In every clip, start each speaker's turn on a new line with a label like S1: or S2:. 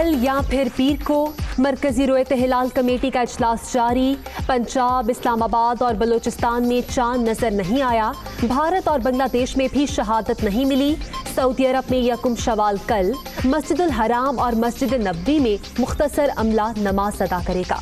S1: कल या फिर पीर को मरकजी रोयत हिलाल कमेटी का इजलास जारी। पंजाब, इस्लामाबाद और बलूचिस्तान में चांद नजर नहीं आया। भारत और बांग्लादेश में भी शहादत नहीं मिली। सऊदी अरब में यकुम शवाल कल मस्जिदुल हराम और मस्जिद नबवी में मुख्तसर अमला नमाज अदा करेगा।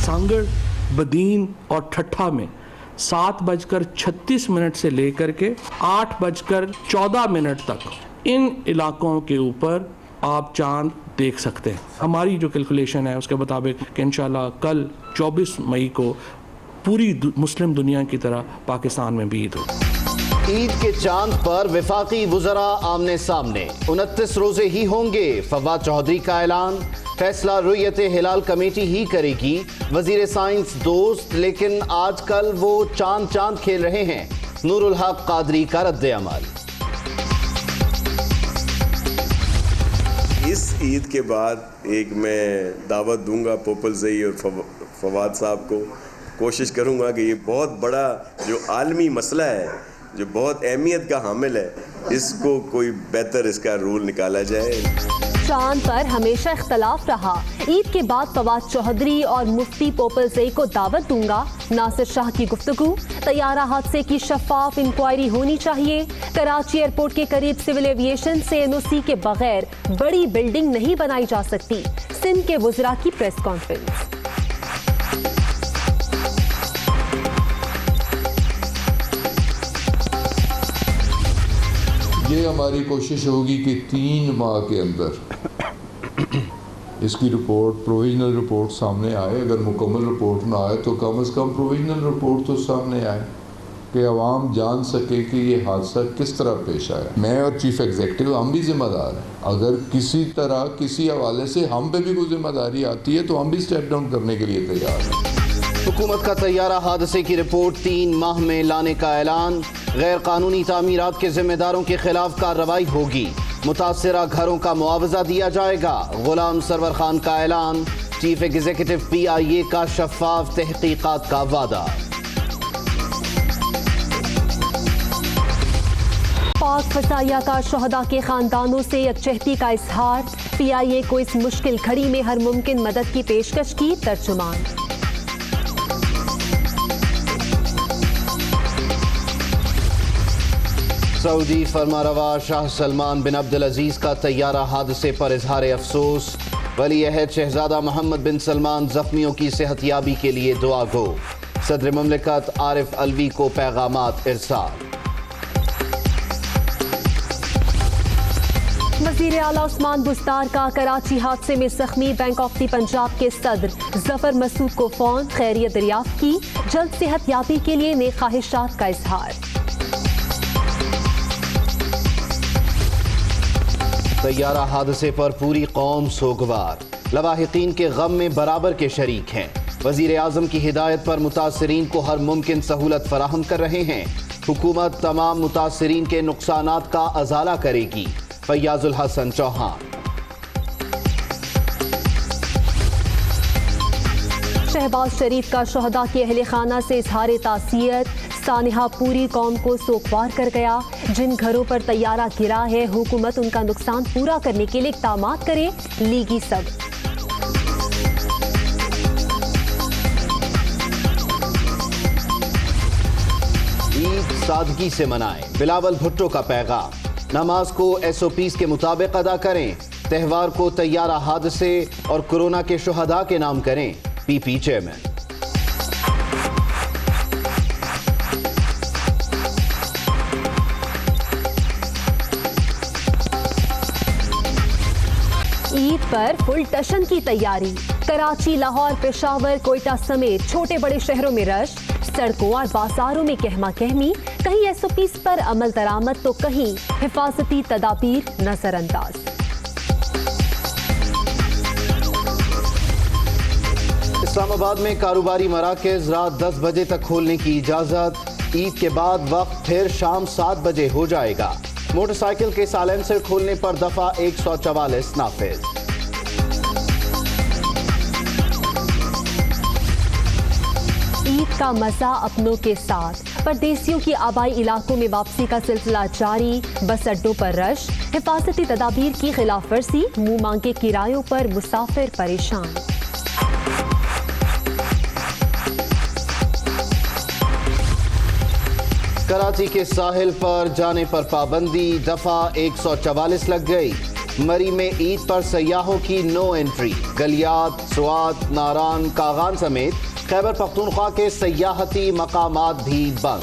S2: सांगड़, बदीन और ठट्ठा में 7:36 से लेकर के 8:14 तक इन इलाकों के ऊपर आप चांद देख सकते हैं। हमारी जो कैलकुलेशन है उसके मुताबिक कि इंशाल्लाह कल 24 मई को पूरी मुस्लिम दुनिया की तरह पाकिस्तान में भी ईद हो।
S3: ईद के चांद पर वफाकी वुज़रा आमने सामने 29 रोजे ही होंगे। फवाद चौधरी का ऐलान, फैसला रुयत हिलाल कमेटी ही करेगी। वजीर साइंस दोस्त, लेकिन आजकल वो चांद खेल रहे हैं। नूरुल हक कादरी का रद्द अमल।
S4: इस ईद के बाद एक मैं दावत दूंगा पोपल ज़ई और फवाद साहब को। कोशिश करूंगा कि ये बहुत बड़ा जो आलमी मसला है, जो बहुत अहमियत का हामिल है, इसको कोई बेहतर इसका रूल निकाला जाए।
S1: चांद पर हमेशा इख्तलाफ रहा। ईद के बाद फवाद चौधरी और मुफ्ती पोपल ज़ई को दावत दूंगा। नासिर शाह की गुफ्तगू, तैयारा हादसे की शफाफ इंक्वायरी होनी चाहिए। कराची एयरपोर्ट के करीब सिविल एविएशन से एनओसी के बगैर बड़ी बिल्डिंग नहीं बनाई जा सकती। सिंध के वुज़रा की प्रेस कॉन्फ्रेंस।
S5: ये हमारी कोशिश होगी कि 3 माह के अंदर इसकी रिपोर्ट, प्रोविजनल रिपोर्ट सामने आए। अगर मुकम्मल रिपोर्ट ना आए तो कम से कम प्रोविजनल रिपोर्ट तो सामने आए कि अवाम जान सके कि ये हादसा किस तरह पेश आया। मैं और चीफ एग्जीक्यूटिव हम भी जिम्मेदार हैं। अगर किसी तरह किसी हवाले से हम पे भी कोई जिम्मेदारी आती है तो हम भी स्टेप डाउन करने के लिए तैयार हैं।
S3: हुकूमत का तैयारा हादसे की रिपोर्ट 3 माह में लाने का ऐलान। गैर कानूनी तामीरात के जिम्मेदारों के खिलाफ कार्रवाई होगी। मुतासरा घरों का मुआवजा दिया जाएगा। गुलाम सरवर खान का ऐलान। चीफ एग्जीक्यूटिव PIA का शफाफ तहकीकात का वादा।
S1: पाक फसाया का शहदा के खानदानों से यकजहती का इजहार। PIA को इस मुश्किल घड़ी में हर मुमकिन मदद की पेशकश की। तर्जुमान।
S3: सऊदी फरमारवा शाह सलमान बिन अब्दुल अजीज का तैयारा हादसे पर इजहार अफसोस। वली अहद शहजादा मोहम्मद बिन सलमान जख्मियों की सेहतयाबी के लिए दुआ गो। सदर ममलिकत आरिफ अलवी को पैगामात इरसाल।
S1: वज़ीर आला उस्मान बुस्तार का कराची हादसे में जख्मी बैंक ऑफ द पंजाब के सदर जफर मसूद को फोन, खैरियत दरियाफ्त की। जल्द सेहतयाबी के लिए नेक ख्वाहिशात का इजहार।
S3: तैयारा हादसे पर पूरी कौम सोगवार। लवाहिकीन के गम में बराबर के शरीक हैं। वजीर आजम की हिदायत पर मुतासरीन को हर मुमकिन सहूलत फराहम कर रहे हैं। हुकूमत तमाम मुतासरीन के नुकसानात का अजाला करेगी। फैयाजुल हसन चौहान।
S1: शहबाज शरीफ का शहदा के अहले खाना से इजहार तासियत। सानिहा पूरी कौम को सोगवार कर गया। जिन घरों पर तैयारा गिरा है, हुकूमत उनका नुकसान पूरा करने के लिए इक़दामात करे। लीगी सब।
S3: ईद सादगी से मनाएं, बिलावल भुट्टो का पैगाम। नमाज को SOPs के मुताबिक अदा करें। त्यौहार को तैयारा हादसे और कोरोना के शुहदा के नाम करें। PP chairman.
S1: ईद पर फुल टशन की तैयारी। कराची, लाहौर, पेशावर, कोयटा समेत छोटे बड़े शहरों में रश। सड़कों और बाजारों में कहमा कहमी। कहीं SOPs पर अमल दरामद तो कहीं हिफाजती तदाबीर नजरअंदाज।
S3: इस्लामाबाद में कारोबारी मराकज़ रात 10 बजे तक खोलने की इजाज़त। ईद के बाद वक्त फिर शाम 7 बजे हो जाएगा। मोटरसाइकिल के साइलेंसर खोलने पर दफा 144 नाफिज।
S1: ईद का मजा अपनों के साथ। परदेसियों की आबाई इलाकों में वापसी का सिलसिला जारी, बस अड्डों पर रश, हिफाजती तदाबीर की खिलाफ वर्जी, मुंह मांगे किरायों पर मुसाफिर परेशान।
S3: कराची के साहिल पर जाने पर पाबंदी, दफा 144 लग गई। मरी में ईद पर सयाहों की नो एंट्री। गलियात, स्वात, नारान, कागान समेत खैबर पख्तूनख्वा के सयाहती मकामात भी बंद।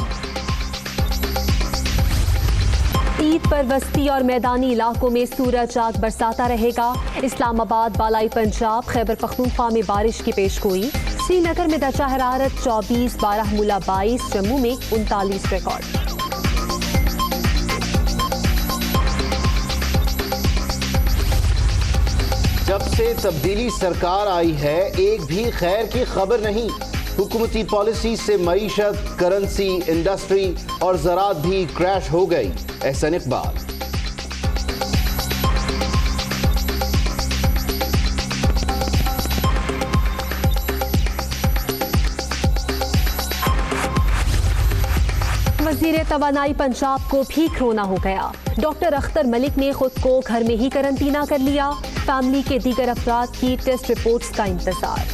S1: ईद पर वस्ती और मैदानी इलाकों में सूरज आग बरसाता रहेगा। इस्लामाबाद, बालाई पंजाब, खैबर पख्तूनख्वा में बारिश की पेशगोई। श्रीनगर में दर्जा हरारत 24, बारामूला 22, जम्मू में 39 रिकॉर्ड।
S3: जब से तब्दीली सरकार आई है, एक भी खैर की खबर नहीं। हुकूमती पॉलिसी से मईशत, करेंसी, इंडस्ट्री और ज़राअत भी क्रैश हो गई। एहसन इकबाल।
S1: वज़ीर तवानाई पंजाब को भी कोरोना हो गया। डॉक्टर अख्तर मलिक ने खुद को घर में ही करंटीना कर लिया। फैमिली के दीगर अफराद की टेस्ट रिपोर्ट्स का इंतजार।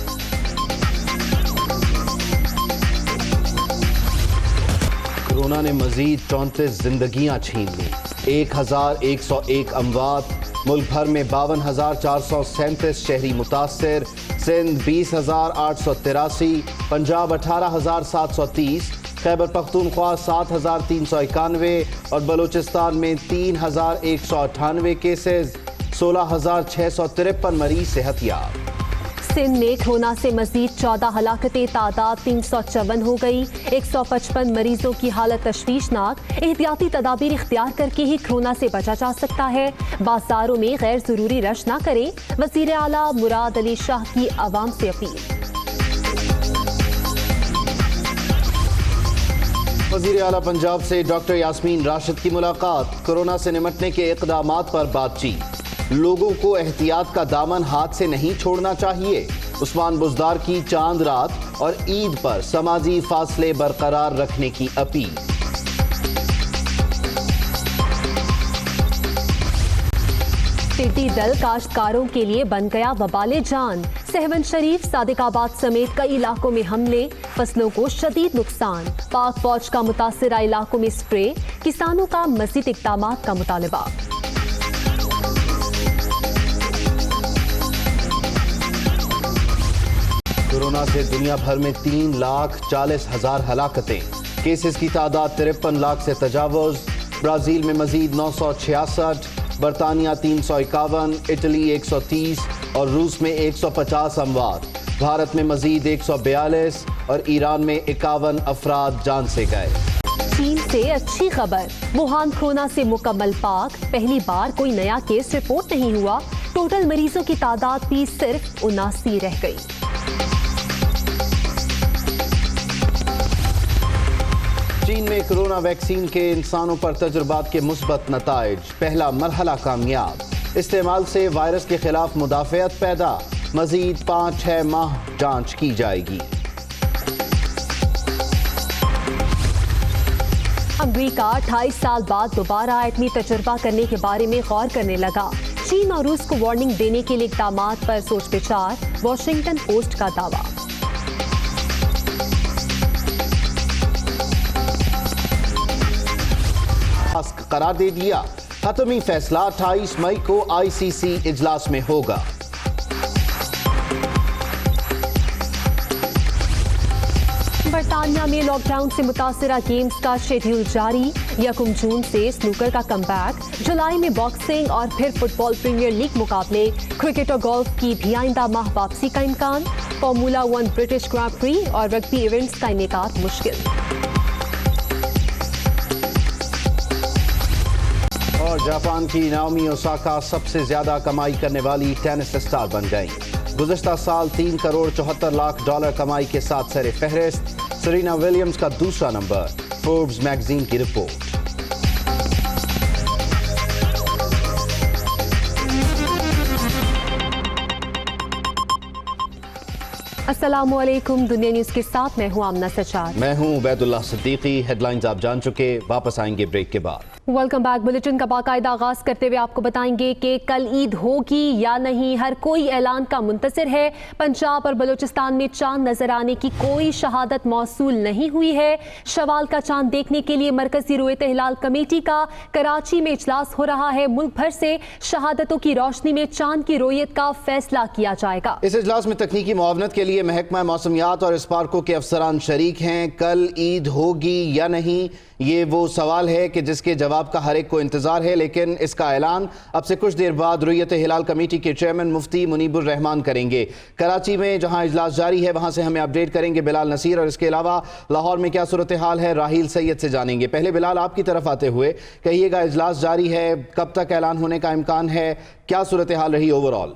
S3: कोरोना ने मजीद 34 जिंदगियां छीन ली। 1101 अमवात। मुल्क भर में 52,437 शहरी मुतासर। सिंध 20,883, पंजाब 18,730, खैबर पख्तूनख्वा 7,391 और बलूचिस्तान में 3,198 केसेस। 16,653 मरीज सेहतयाब।
S1: सिंध में कोरोना से मजीद 14 हलाकतें, तादाद 354 हो गई। 155 मरीजों की हालत तशवीशनाक। एहतियाती तदाबीर इख्तियार करके ही कोरोना से बचा जा सकता है। बाजारों में गैर जरूरी रश न करें। वज़ीर आला मुराद अली शाह की आवाम से अपील।
S3: वज़ीर आला पंजाब से डॉक्टर यास्मीन राशिद की मुलाकात। कोरोना से निमटने के इक़दामात पर बातचीत। लोगों को एहतियात का दामन हाथ से नहीं छोड़ना चाहिए। उस्मान बुज़दार की चांद रात और ईद पर समाजी फासले बरकरार रखने की अपील।
S1: टिड्डी दल काश्तकारों के लिए बन गया वबाले जान। सहवन शरीफ, सादिकाबाद समेत कई इलाकों में हमले, फसलों को शदीद नुकसान। पाक फौज का मुतासिरा इलाकों में स्प्रे, किसानों का मज़ीद इक़दामात का मुतालबा।
S3: कोरोना से दुनिया भर में 3,40,000 हलाकतें। केसेस की तादाद 53 लाख से तजावुज़। ब्राज़ील में मजीद 966, बरतानिया 351, इटली 130 और रूस में 150 अमवात। भारत में मजीद 142 और ईरान में 51 अफराद जान से गए।
S1: चीन से अच्छी खबर, वुहान कोरोना से मुकम्मल पाक। पहली बार कोई नया केस रिपोर्ट नहीं हुआ। टोटल मरीजों की तादाद भी सिर्फ 79 रह गई।
S3: चीन में कोरोना वैक्सीन के इंसानों पर तजुर्बात के मुस्बत नताइज। पहला मरहला कामयाब। इस्तेमाल से वायरस के खिलाफ मुदाफ़ियत पैदा। मजीद 5-6 माह जांच की जाएगी।
S1: अमरीका 28 साल बाद दोबारा एटमी तजुर्बा करने के बारे में गौर करने लगा। चीन और रूस को वार्निंग देने के लिए इक़दामात पर सोच विचार। वॉशिंगटन पोस्ट का दावा।
S3: करार दे दिया। हतमी फैसला 28 मई को ICC इजलास में होगा।
S1: बरतानिया में लॉकडाउन से मुतासिरा गेम्स का शेड्यूल जारी। 1 जून से स्नूकर का कमबैक। जुलाई में बॉक्सिंग और फिर फुटबॉल प्रीमियर लीग मुकाबले। क्रिकेट और गोल्फ की भी आइंदा माह वापसी का इम्कान। फॉर्मूला 1 ब्रिटिश ग्रां प्री और रग्बी इवेंट्स का इनेकाद मुश्किल।
S3: और जापान की नाओमी ओसाका सबसे ज्यादा कमाई करने वाली टेनिस स्टार बन गई। गुज़श्ता साल $3 करोड़ 74 लाख कमाई के साथ सरे फहरिस्त। सेरेना विलियम्स का दूसरा नंबर। फोर्ब्स मैगजीन की रिपोर्ट।
S1: अस्सलामुअलैकुम, दुनिया न्यूज के साथ मैं हूं आमना सचार।
S3: मैं हूं उबैदुल्लाह सिद्दीकी। हेडलाइंस आप जान चुके, वापस आएंगे ब्रेक के बाद।
S1: Welcome back. बुलेटिन का बाकायदा आगाज करते हुए आपको बताएंगे कि कल ईद होगी या नहीं, हर कोई ऐलान का मुंतज़िर है। पंजाब और बलूचिस्तान में चांद नजर आने की कोई शहादत मौसूल नहीं हुई है। शवाल का चांद देखने के लिए मरकजी रुयत हिलाल कमेटी का कराची में इजलास हो रहा है। मुल्क भर से शहादतों की रोशनी में चांद की रोयत का फैसला किया जाएगा।
S3: इस इजलास में तकनीकी मुआवनत के लिए महकमा मौसमियात और स्पार्को के अफसरान शरीक हैं। कल ईद होगी या नहीं, ये वो सवाल है कि जिसके जवाब का हर एक को इंतजार है, लेकिन इसका ऐलान अब से कुछ देर बाद रुयत हिलाल कमेटी के चेयरमैन मुफ्ती मुनीबुर रहमान करेंगे। कराची में जहां इजलास जारी है वहां से हमें अपडेट करेंगे बिलाल नसीर, और इसके अलावा लाहौर में क्या सूरत हाल है राहील सैयद से जानेंगे। पहले बिलाल, आपकी तरफ आते हुए कहिएगा, इजलास जारी है, कब तक ऐलान होने का इम्कान है, क्या सूरत हाल रही ओवरऑल?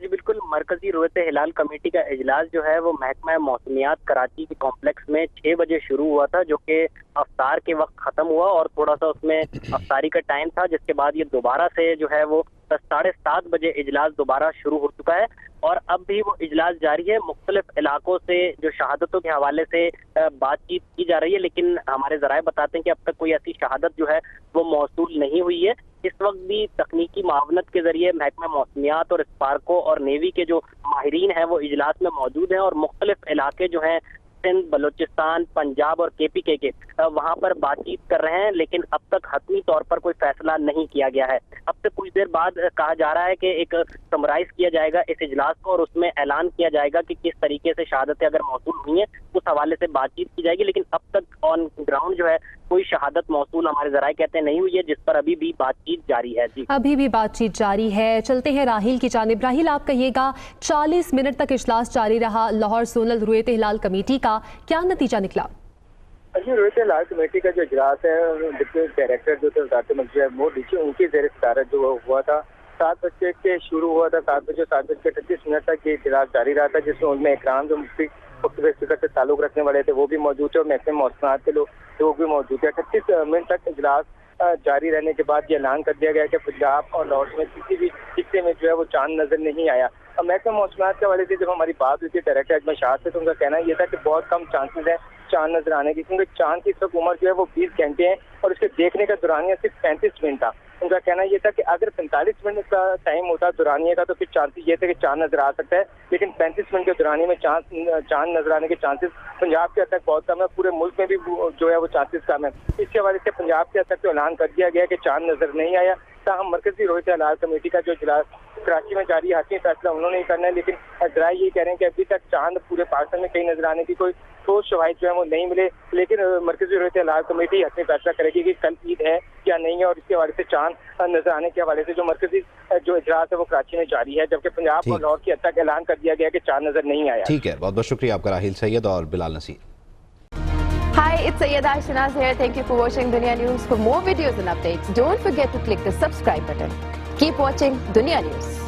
S6: जी बिल्कुल, मरकजी रुयत हिलाल कमेटी का इजलास जो है वो महकमा मौसमियात कराची के कॉम्प्लेक्स में 6 बजे शुरू हुआ था, जो कि अफ्तार के वक्त ख़त्म हुआ और थोड़ा सा उसमें अफ्तारी का टाइम था, जिसके बाद ये दोबारा से जो है वो 7:30 बजे इजलास दोबारा शुरू हो चुका है और अब भी वो इजलास जारी है। मुख्तलिफ इलाकों से जो शहादतों के हवाले से बातचीत की जा रही है, लेकिन हमारे ज़राए बताते हैं कि अब तक कोई ऐसी शहादत जो है वो मौसूल नहीं हुई है। इस वक्त भी तकनीकी मावनत के जरिए महकमा मौसमियात और स्पार्को और नेवी के जो माहिरीन हैं वो इजलास में मौजूद हैं और मुख्तलिफ इलाके जो हैं सिंध, बलूचिस्तान, पंजाब और KPK के वहाँ पर बातचीत कर रहे हैं, लेकिन अब तक हतमी तौर पर कोई फैसला नहीं किया गया है। अब से कुछ देर बाद कहा जा रहा है कि एक समराइज किया जाएगा इस इजलास को और उसमें ऐलान किया जाएगा कि किस तरीके से शहादतें अगर मौसूल हुई हैं उस हवाले से बातचीत की जाएगी, लेकिन अब तक ऑन ग्राउंड जो है कोई शहादत मौसूल हमारे ज़राए कहते हैं नहीं हुई है, जिस पर अभी भी बातचीत जारी है। जी
S1: अभी भी बातचीत जारी है। चलते हैं राहील की जानिब। राहील, आप कहिएगा, 40 मिनट तक इजलास जारी रहा लाहौर सोनल रुयत हिलाल कमेटी का, क्या नतीजा निकला?
S7: जी, रुयत हिलाल कमेटी का जो इजलास है, डिप्टी डायरेक्टर जो थे वज़ारत मंत्री महमूद नीचे, उनकी ज़ेर सदारत जो हुआ था 7 बजे के शुरू हुआ था। 7 बजे 38 मिनट तक ये इजलास जारी रहा था, जिसमें उनमें इकराम जो मुफ्ती स्पीकर से ताल्लुक रखने वाले थे वो भी मौजूद थे और महकमे मौसमियात के लोग भी मौजूद थे। 38 मिनट तक इजलास जारी रहने के बाद ये ऐलान कर दिया गया कि पंजाब और लाहौर में किसी भी हिस्से में जो है वो चांद नजर नहीं आया। अब महकमा मौसमियात के वाले से जब हमारी बात हुई थी डायरेक्टर अजमल शाह से, तो उनका कहना ये था कि बहुत कम चांसेस है चांद नजर आने की, क्योंकि चांद की सब उम्र जो है वो 20 घंटे है और उसके देखने का दुरानिया सिर्फ 35 मिनट था। उनका कहना यह था कि अगर 45 मिनट का टाइम होता दुरानिया का तो फिर चांसेस ये थे कि चांद नजर आ सकता है, लेकिन 35 मिनट के दुरानिया में चांद नजर आने के चांसेस पंजाब के हद तक बहुत कम है, पूरे मुल्क में भी जो है वो चांसेस कम है। इसके हवाले से पंजाब के हद तक तो ऐलान कर दिया गया कि चांद नजर नहीं आया। ताहम मरकजी रुयत हिलाल कमेटी का जो इजलास कराची में जारी है, हतमी फैसला उन्होंने ही करना है, लेकिन ज़रा ये कह रहे हैं कि अभी तक चांद पूरे पाकिस्तान में कहीं नजर आने की कोई ठोस शवाहिद जो है वो नहीं मिले, लेकिन मरकजी रुयत हिलाल कमेटी हतमी फैसला करेगी कि कल ईद है या नहीं है और इसके हवाले से चांद नजर आने के हवाले से जो मरकजी जो इजलास है वो कराची में जारी है, जबकि पंजाब और लाहौर की हद तक ऐलान कर दिया गया कि चांद नजर नहीं आया।
S3: ठीक है, बहुत बहुत शुक्रिया आपका राहील सैयद और Bilal Naseer.
S8: Hi, it's Sayyeda Shanaz here. Thank you for watching Dunia News. For more videos and updates, don't forget to click the subscribe button. Keep watching Dunia News.